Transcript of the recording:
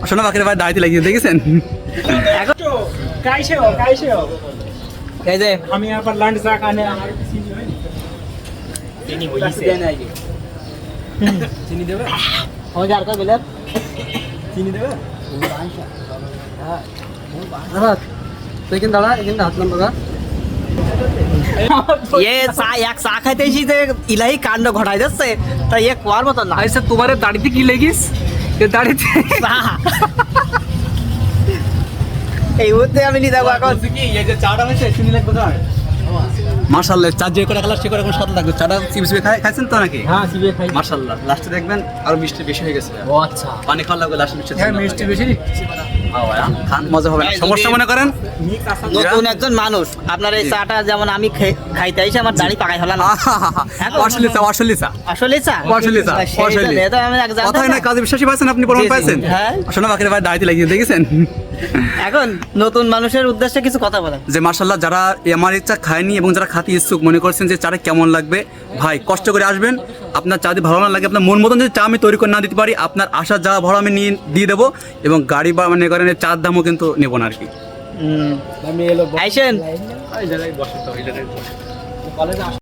শোনা বাকির ভাই দাঁড়িয়ে লাগিয়ে দেখেছেন এই যে हम यहाँ पर लंच सा खाने चीनी देवे हो जार का बिलर चीनी देवे लेकिन दादा लेकिन हाथ लंबा का ये सा एक सा खाते ही ते इलाही कांड घटाई যাচ্ছে তাই এক ওয়ার মত না ऐसे तुम्हारे दाढ़ी की लेगिस ये दाढ़ी এই হতে আমি নি দেখো এখন ये जो चावड़ा में से चीनी लग बता মাশাআল্লাহ চা যে করে কালার সে করে কোন স্বাদ লাগবে চাটা চিপস খাইছেন তো নাকি हाँ सीबे खाई মাশাআল্লাহ লাস্টে দেখবেন আর মিষ্টি বেশি হয়ে গেছে ओ अच्छा পানি খাওয়া লাগবে লাস্টে মিষ্টি है मिष्टी बेशी খান মজা হবে না সমস্যা মনে করেন मिक्स आसान নতুন একজন মানুষ আপনার এই চাটা যেমন আমি খাইতে আইছি আমার দাড়ি পাকাই হলো না আসলে চা আসলে চা আসলে চা আসলে এটা আমি এক কথা হয় না কাজে বিশ্বাসী পাইছেন আপনি প্রমাণ জি, জি, পাইছেন হ্যাঁ। শোনা বাকির ভাই দাঁড়িয়ে লাগিয়ে দেখেছেন এখন নতুন মানুষের উদ্দেশ্যে কিছু কথা বলেন যে মার্শাল্লাহ যারা আমার চা খায়নি এবং যারা খাতে ইচ্ছুক মনে করছেন যে চাটা কেমন লাগবে ভাই কষ্ট করে আসবেন আপনার চা যদি ভালো না লাগে আপনার মন মতন যদি চা আমি তৈরি করে না দিতে পারি আপনার আসা যাওয়া ভাড়া আমি নিয়ে দিয়ে দেবো এবং গাড়ি বা মানে করেন চার দামও কিন্তু নেবো না আর কি আইসেন এই জায়গায় বসে তো এই জায়গায় বসে